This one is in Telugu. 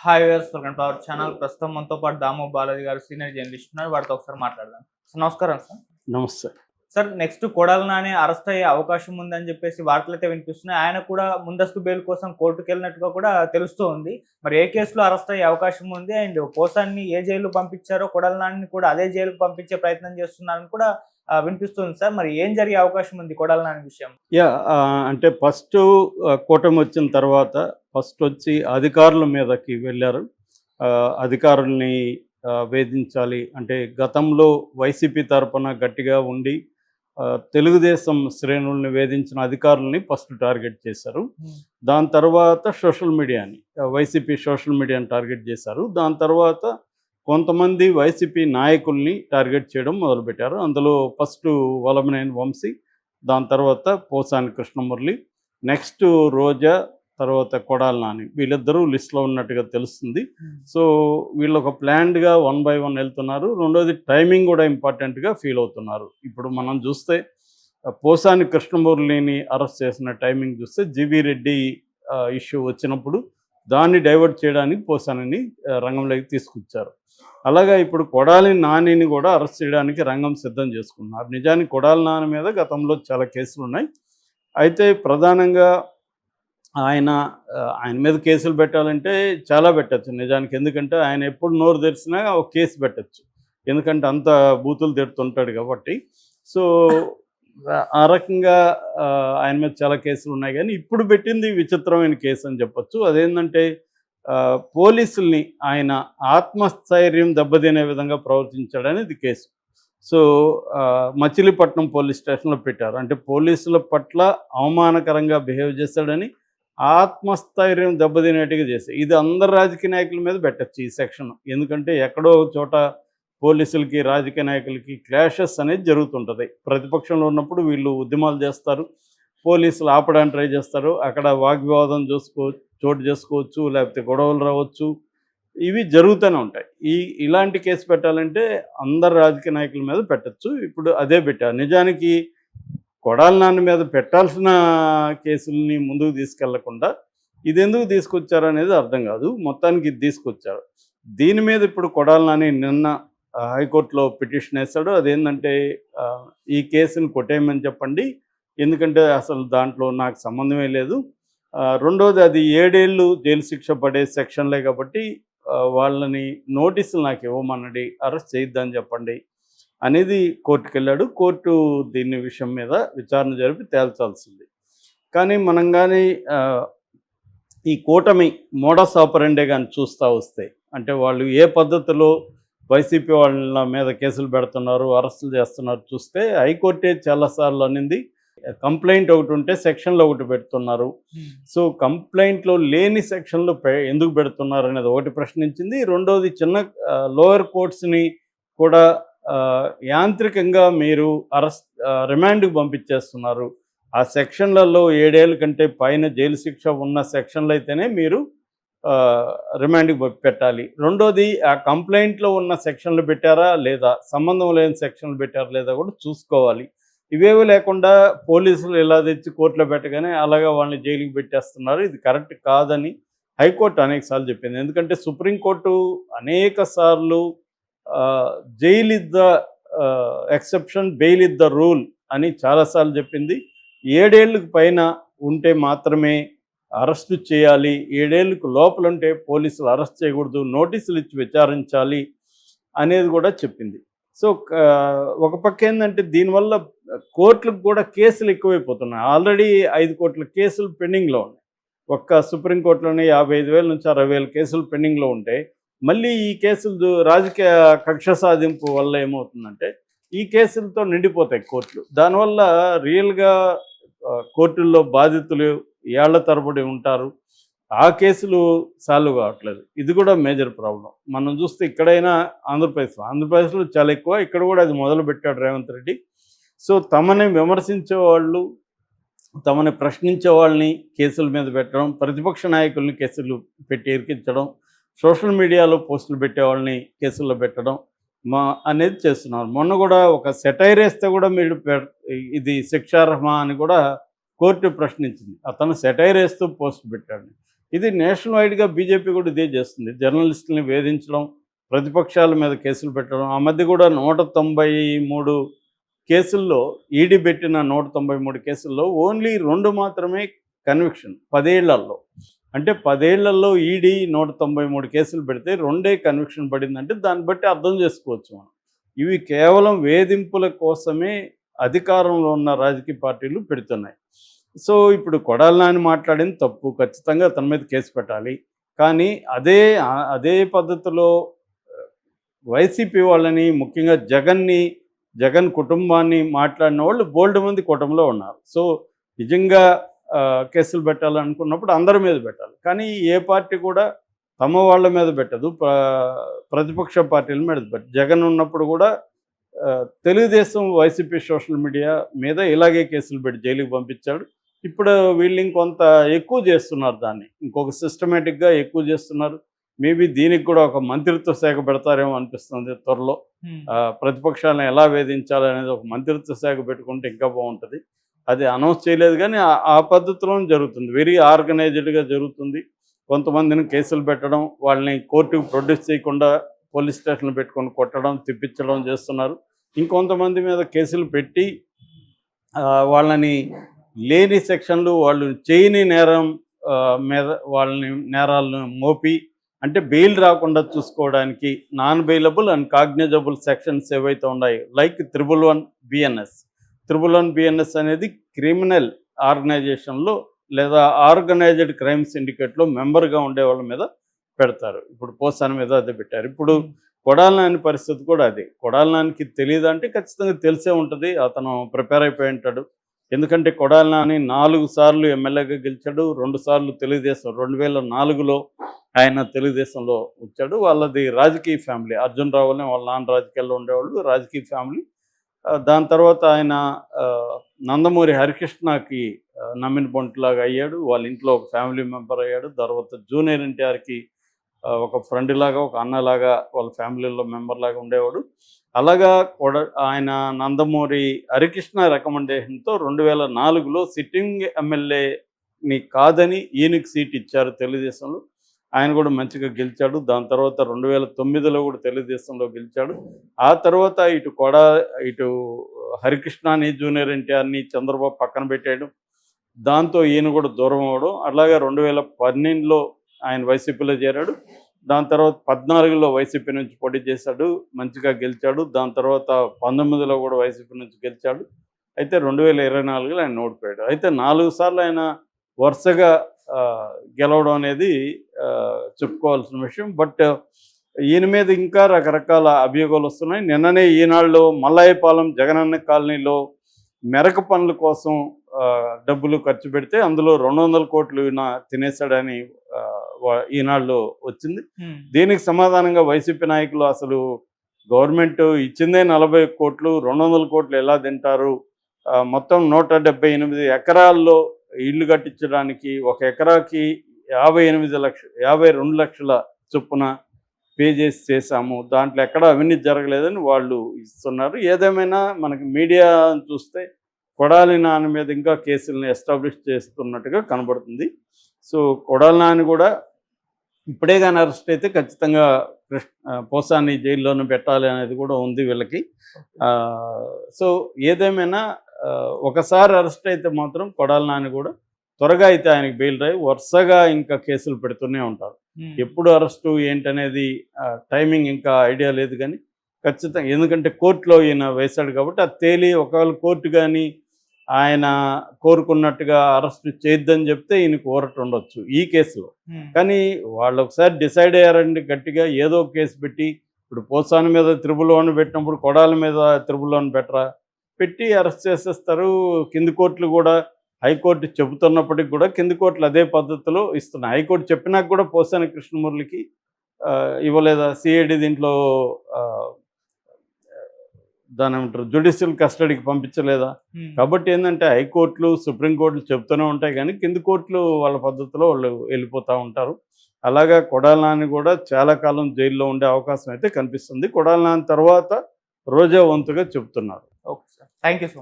Hi viewers, welcome to our channel. ప్రస్తుతం మనతో పాటు దాము బాలాజీ గారు సీనియర్ జర్నలిస్ట్ ఉన్నారు. వారితో ఒకసారి మాట్లాడదాం. సార్ నమస్కారం. సార్ నమస్తే. Sir next Kodali Nani arrest అయ్యే అవకాశం ఉందని చెప్పేసి వార్తలైతే వినిపిస్తున్నాయి. ఆయన కూడా ముందస్తు బెయిల్ కోసం కోర్టుకు వెళ్ళినట్టుగా కూడా తెలుస్తూ ఉంది. మరి ఏ కేసులో అరెస్ట్ అయ్యే అవకాశం ఉంది, అండ్ పోసాన్ని ఏ జైలు పంపించారో కొడాలి నానిని కూడా అదే జైలుకు పంపించే ప్రయత్నం చేస్తున్నారని కూడా వినిపిస్తుంది. సార్ మరి ఏం జరిగే అవకాశం ఉంది కొడాలి నాని విషయం? అంటే ఫస్ట్ కూటమి వచ్చిన తర్వాత ఫస్ట్ వచ్చి అధికారుల మీదకి వెళ్ళారు. అధికారుల్ని వేధించాలి అంటే గతంలో వైసీపీ తరపున గట్టిగా ఉండి తెలుగుదేశం శ్రేణుల్ని వేధించిన అధికారుల్ని ఫస్ట్ టార్గెట్ చేశారు. దాని తర్వాత సోషల్ మీడియాని, వైసీపీ సోషల్ మీడియాని టార్గెట్ చేశారు. దాని తర్వాత కొంతమంది వైసీపీ నాయకుల్ని టార్గెట్ చేయడం మొదలుపెట్టారు. అందులో ఫస్ట్ వలమనేని వంశీ, దాని తర్వాత పోసాని కృష్ణమురళి, నెక్స్ట్ రోజా, తర్వాత కొడాలి నాని, వీళ్ళిద్దరూ లిస్ట్లో ఉన్నట్టుగా తెలుస్తుంది. సో వీళ్ళు ఒక ప్లాన్డ్గా 1 by 1 వెళ్తున్నారు. రెండోది టైమింగ్ కూడా ఇంపార్టెంట్గా ఫీల్ అవుతున్నారు. ఇప్పుడు మనం చూస్తే పోసాని కృష్ణమురళిని అరెస్ట్ చేసిన టైమింగ్ చూస్తే జీవీ రెడ్డి ఇష్యూ వచ్చినప్పుడు దాన్ని డైవర్ట్ చేయడానికి పోసానిని రంగంలోకి తీసుకొచ్చారు. అలాగా ఇప్పుడు కొడాలి నానిని కూడా అరెస్ట్ చేయడానికి రంగం సిద్ధం చేసుకున్నారు. నిజానికి కొడాలి నాని మీద గతంలో చాలా కేసులు ఉన్నాయి. అయితే ప్రధానంగా ఆయన మీద కేసులు పెట్టాలంటే చాలా పెట్టచ్చు నిజానికి. ఎందుకంటే ఆయన ఎప్పుడు నోరు తెరిచినా ఒక కేసు పెట్టచ్చు, ఎందుకంటే అంత బూతులు తిడుతుంటాడు కాబట్టి. సో ఆ రకంగా ఆయన మీద చాలా కేసులు ఉన్నాయి. కానీ ఇప్పుడు పెట్టింది విచిత్రమైన కేసు అని చెప్పచ్చు. అదేంటంటే పోలీసుల్ని ఆయన ఆత్మస్థైర్యం దెబ్బతినే విధంగా ప్రవర్తించాడనేది కేసు. సో మచిలీపట్నం పోలీస్ స్టేషన్లో పెట్టారు. అంటే పోలీసుల పట్ల అవమానకరంగా బిహేవ్ చేశాడని, ఆత్మస్థైర్యం దెబ్బతినేట్టుగా చేశారు. ఇది అందరు రాజకీయ నాయకుల మీద పెట్టచ్చు ఈ సెక్షన్. ఎందుకంటే ఎక్కడో చోట పోలీసులకి రాజకీయ నాయకులకి క్లాషెస్ అనేది జరుగుతుంటుంది. ప్రతిపక్షంలో ఉన్నప్పుడు వీళ్ళు ఉద్యమాలు చేస్తారు, పోలీసులు ఆపడానికి ట్రై చేస్తారు, అక్కడ వాగ్వివాదం చోటు చేసుకోవచ్చు, లేకపోతే గొడవలు రావచ్చు, ఇవి జరుగుతూనే ఉంటాయి. ఇలాంటి కేసు పెట్టాలంటే అందరు రాజకీయ నాయకుల మీద పెట్టచ్చు. ఇప్పుడు అదే పెట్టారు. నిజానికి కొడాలి నాని మీద పెట్టాల్సిన కేసుల్ని ముందుకు తీసుకెళ్లకుండా ఇదెందుకు తీసుకొచ్చారు అనేది అర్థం కాదు. మొత్తానికి ఇది తీసుకొచ్చారు. దీని మీద ఇప్పుడు కొడాలి నాని నిన్న హైకోర్టులో పిటిషన్ వేశాడు. అదేంటంటే ఈ కేసుని కొట్టేయమని చెప్పండి, ఎందుకంటే అసలు దాంట్లో నాకు సంబంధమే లేదు. రెండోది అది 7 ఏళ్ళు జైలు శిక్ష పడే సెక్షన్లే కాబట్టి వాళ్ళని నోటీసులు నాకు ఇవ్వమన్నది, అరెస్ట్ చేయొద్దని చెప్పండి అనేది కోర్టుకు వెళ్ళాడు. కోర్టు దీని విషయం మీద విచారణ జరిపి తేల్చాల్సింది. కానీ మనం కానీ ఈ కూటమి మోడస్ ఆపరెండే కానీ చూస్తూ వస్తే, అంటే వాళ్ళు ఏ పద్ధతిలో వైసీపీ వాళ్ళ మీద కేసులు పెడుతున్నారు, అరెస్టులు చేస్తున్నారు చూస్తే, హైకోర్టే చాలాసార్లు అనింది కంప్లైంట్ ఒకటి ఉంటే సెక్షన్లో ఒకటి పెడుతున్నారు. సో కంప్లైంట్లో లేని సెక్షన్లో ఎందుకు పెడుతున్నారు అనేది ఒకటి ప్రశ్నించింది. రెండోది చిన్న లోయర్ కోర్ట్స్ని కూడా యాంత్రికంగా మీరు రిమాండ్కి పంపించేస్తున్నారు. ఆ సెక్షన్లలో 7 ఏళ్ళ కంటే పైన జైలు శిక్ష ఉన్న సెక్షన్లు అయితేనే మీరు రిమాండ్కి పెట్టాలి. రెండోది ఆ కంప్లైంట్లో ఉన్న సెక్షన్లు పెట్టారా లేదా, సంబంధం లేని సెక్షన్లు పెట్టారా లేదా కూడా చూసుకోవాలి. ఇవేవి లేకుండా పోలీసులు ఇలా తెచ్చి కోర్టులో పెట్టగానే అలాగా వాళ్ళని జైలుకి పెట్టేస్తున్నారు. ఇది కరెక్ట్ కాదని హైకోర్టు అనేకసార్లు చెప్పింది. ఎందుకంటే సుప్రీంకోర్టు అనేక సార్లు jail is the exception, bail is the rule అని చాలాసార్లు చెప్పింది. 7 ఏళ్ళకు పైన ఉంటే మాత్రమే అరెస్టు చేయాలి, 7 ఏళ్ళకు లోపల ఉంటే పోలీసులు అరెస్ట్ చేయకూడదు, నోటీసులు ఇచ్చి విచారించాలి అనేది కూడా చెప్పింది. సో ఒక పక్క ఏంటంటే దీనివల్ల కోర్టులకు కూడా కేసులు ఎక్కువైపోతున్నాయి. ఆల్రెడీ 5 కోట్ల కేసులు పెండింగ్లో ఉన్నాయి. ఒక్క సుప్రీంకోర్టులోనే 55,000 నుంచి 60,000 కేసులు పెండింగ్లో ఉంటే, మళ్ళీ ఈ కేసులు రాజకీయ కక్ష సాధింపు వల్ల ఏమవుతుందంటే ఈ కేసులతో నిండిపోతాయి కోర్టులు. దానివల్ల రియల్గా కోర్టుల్లో బాధితులు ఏళ్ల తరబడి ఉంటారు. ఆ కేసులు సాల్వ్ కావట్లేదు. ఇది కూడా మేజర్ ప్రాబ్లం. మనం చూస్తే ఇక్కడైనా ఆంధ్రప్రదేశ్లో చాలా ఎక్కువ, ఇక్కడ కూడా అది మొదలుపెట్టాడు రేవంత్ రెడ్డి. సో తమని విమర్శించే వాళ్ళు, తమని ప్రశ్నించే వాళ్ళని కేసుల మీద పెట్టడం, ప్రతిపక్ష నాయకుల్ని కేసులు పెట్టి ఇరికించడం, సోషల్ మీడియాలో పోస్టులు పెట్టే వాళ్ళని కేసుల్లో పెట్టడం అనేది చేస్తున్నారు. మొన్న కూడా ఒక సెటైర్ వేస్తే కూడా మీరు ఇది శిక్షార్హమా అని కూడా కోర్టు ప్రశ్నించింది. అతను సెటైర్ వేస్తూ పోస్ట్ పెట్టాడు. ఇది నేషనల్ వైడ్గా బీజేపీ కూడా ఇదే చేస్తుంది. జర్నలిస్టులని వేధించడం, ప్రతిపక్షాల మీద కేసులు పెట్టడం. ఆ మధ్య కూడా 193 కేసుల్లో ఈడీ పెట్టిన 193 కేసుల్లో ఓన్లీ 2 మాత్రమే కన్విక్షన్ 10 ఏళ్లలో. అంటే 10 ఏళ్లలో ఈడీ 193 కేసులు పెడితే 2 కన్విక్షన్ పడిందంటే దాన్ని బట్టి అర్థం చేసుకోవచ్చు మనం. ఇవి కేవలం వేధింపుల కోసమే అధికారంలో ఉన్న రాజకీయ పార్టీలు పెడుతున్నాయి. సో ఇప్పుడు కొడాలి నాని మాట్లాడింది తప్పు, ఖచ్చితంగా అతని మీద కేసు పెట్టాలి. కానీ అదే పద్ధతిలో వైసీపీ వాళ్ళని, ముఖ్యంగా జగన్ కుటుంబాన్ని మాట్లాడిన వాళ్ళు బోల్డ్ మంది కూటమిలో ఉన్నారు. సో నిజంగా కేసులు పెట్టాలనుకున్నప్పుడు అందరి మీద పెట్టాలి. కానీ ఏ పార్టీ కూడా తమ వాళ్ళ మీద పెట్టదు, ప్రతిపక్ష పార్టీల మీద పెట్టదు. జగన్ ఉన్నప్పుడు కూడా తెలుగుదేశం వైసీపీ సోషల్ మీడియా మీద ఇలాగే కేసులు పెట్టి జైలుకి పంపించాడు. ఇప్పుడు వీళ్ళు ఇంకొంత ఎక్కువ చేస్తున్నారు, దాన్ని ఇంకొక సిస్టమేటిక్గా ఎక్కువ చేస్తున్నారు. మేబీ దీనికి కూడా ఒక మంత్రిత్వ శాఖ పెడతారేమో అనిపిస్తుంది త్వరలో. ప్రతిపక్షాలను ఎలా వేధించాలి అనేది ఒక మంత్రిత్వ శాఖ పెట్టుకుంటే ఇంకా బాగుంటుంది. అది అనౌన్స్ చేయలేదు కానీ ఆ పద్ధతిలోనే జరుగుతుంది. వెరీ ఆర్గనైజ్డ్గా జరుగుతుంది. కొంతమందిని కేసులు పెట్టడం, వాళ్ళని కోర్టుకు ప్రొడ్యూస్ చేయకుండా పోలీస్ స్టేషన్లు పెట్టుకొని కొట్టడం, తిప్పించడం చేస్తున్నారు. ఇంకొంతమంది మీద కేసులు పెట్టి వాళ్ళని లేని సెక్షన్లు, వాళ్ళు చేయని నేరం మీద వాళ్ళని నేరాలను మోపి, అంటే బెయిల్ రాకుండా చూసుకోవడానికి non bailable and cognisable sections ఏవైతే ఉన్నాయో, లైక్ 111 BNS. 111 BNS అనేది క్రిమినల్ ఆర్గనైజేషన్లో లేదా ఆర్గనైజ్డ్ క్రైమ్ సిండికేట్లో మెంబర్గా ఉండే వాళ్ళ మీద పెడతారు. ఇప్పుడు పోసాని మీద అదే పెట్టారు. ఇప్పుడు కొడాలి నాని పరిస్థితి కూడా అదే. కొడాలి నానికి తెలియదు అంటే ఖచ్చితంగా తెలిసే ఉంటుంది, అతను ప్రిపేర్ అయిపోయి ఉంటాడు. ఎందుకంటే కొడాలి నాని 4 సార్లు ఎమ్మెల్యేగా గెలిచాడు, 2 సార్లు తెలుగుదేశం 2004లో ఆయన తెలుగుదేశంలో వచ్చాడు. వాళ్ళది రాజకీయ ఫ్యామిలీ. అర్జున్ రావు అని వాళ్ళ నాన్న రాజకీయాల్లో ఉండేవాళ్ళు, రాజకీయ ఫ్యామిలీ. దాని తర్వాత ఆయన నందమూరి హరికృష్ణకి నమ్మిన పొంటిలాగా అయ్యాడు, వాళ్ళ ఇంట్లో ఒక ఫ్యామిలీ మెంబర్ అయ్యాడు. తర్వాత జూనియర్ ఎన్టీఆర్కి ఒక ఫ్రెండ్ లాగా, ఒక అన్నలాగా, వాళ్ళ ఫ్యామిలీలో మెంబర్ లాగా ఉండేవాడు. అలాగా ఆయన నందమూరి హరికృష్ణ రికమెండేషన్తో 2004లో సిట్టింగ్ ఎమ్మెల్యేని కాదని ఈయనకి సీట్ ఇచ్చారు తెలుగుదేశంలో. ఆయన కూడా మంచిగా గెలిచాడు. దాని తర్వాత 2009లో కూడా తెలుగుదేశంలో గెలిచాడు. ఆ తర్వాత ఇటు హరికృష్ణని, జూనియర్ ఎన్టీఆర్ని చంద్రబాబు పక్కన పెట్టాడు. దాంతో ఈయన కూడా దూరం అవ్వడం. అలాగే 2012లో ఆయన వైసీపీలో చేరాడు. దాని తర్వాత 14లో వైసీపీ నుంచి పోటీ చేశాడు, మంచిగా గెలిచాడు. దాని తర్వాత 19లో కూడా వైసీపీ నుంచి గెలిచాడు. అయితే 2024లో ఆయన ఓడిపోయాడు. అయితే 4 సార్లు ఆయన వరుసగా గెలవడం అనేది చెప్పుకోవాల్సిన విషయం. బట్ ఈయన మీద ఇంకా రకరకాల అభియోగాలు వస్తున్నాయి. నిన్ననే ఈనాడులో మల్లాయపాలెం జగనన్న కాలనీలో మెరక పనుల కోసం డబ్బులు ఖర్చు పెడితే అందులో 200 కోట్లు తినేశాడని ఈనాడులో వచ్చింది. దీనికి సమాధానంగా వైసీపీ నాయకులు అసలు గవర్నమెంట్ ఇచ్చిందే 40 కోట్లు, 200 కోట్లు ఎలా తింటారు, మొత్తం 178 ఎకరాల్లో ఇల్లు కట్టించడానికి ఒక ఎకరాకి 52 లక్షల చొప్పున పే చేసాము, దాంట్లో ఎక్కడ అవినీతి జరగలేదని వాళ్ళు ఇస్తున్నారు. ఏదేమైనా మనకి మీడియా చూస్తే కొడాలి నాని మీద ఇంకా కేసులను ఎస్టాబ్లిష్ చేస్తున్నట్టుగా కనబడుతుంది. సో కొడాలి నాని కూడా ఇప్పుడే కానీ అరెస్ట్ అయితే ఖచ్చితంగా పోసాని జైల్లోనే పెట్టాలి అనేది కూడా ఉంది వీళ్ళకి. సో ఏదేమైనా ఒకసారి అరెస్ట్ అయితే మాత్రం కొడాలి నాని కూడా త్వరగా అయితే ఆయనకి బెయిల్ రాయి వరుసగా ఇంకా కేసులు పెడుతూనే ఉంటారు. ఎప్పుడు అరెస్టు ఏంటనేది టైమింగ్ ఇంకా ఐడియా లేదు, కానీ ఖచ్చితంగా ఎందుకంటే కోర్టులో ఈయన వేశాడు కాబట్టి అది తేలి ఒకవేళ కోర్టు కానీ ఆయన కోరుకున్నట్టుగా అరెస్ట్ చేయొద్దని చెప్తే ఈయనకు ఊరట ఉండొచ్చు ఈ కేసులో. కానీ వాళ్ళు ఒకసారి డిసైడ్ అయ్యారండి గట్టిగా, ఏదో కేసు పెట్టి, ఇప్పుడు పోసాని మీద 111 పెట్టినప్పుడు కొడాలి మీద 111 పెట్టి అరెస్ట్ చేసేస్తారు. కింది కోర్టులు కూడా, హైకోర్టు చెబుతున్నప్పటికి కూడా కింది కోర్టులు అదే పద్ధతిలో ఇస్తున్నాయి. హైకోర్టు చెప్పినాక కూడా పోసాని కృష్ణమురళికి ఇవ్వలేదా సిఐడి దీంట్లో దాని ఏమంటారు జ్యుడిషియల్ కస్టడీకి పంపించలేదా? కాబట్టి ఏంటంటే హైకోర్టులు, సుప్రీంకోర్టులు చెప్తూనే ఉంటాయి, కానీ కింది కోర్టులు వాళ్ళ పద్ధతిలో వాళ్ళు వెళ్ళిపోతూ ఉంటారు. అలాగా కొడాలి నాని కూడా చాలా కాలం జైల్లో ఉండే అవకాశం అయితే కనిపిస్తుంది. కొడాలి నాని తర్వాత రోజా వంతుగా చెప్తున్నారు. Okay sir, thank you so much.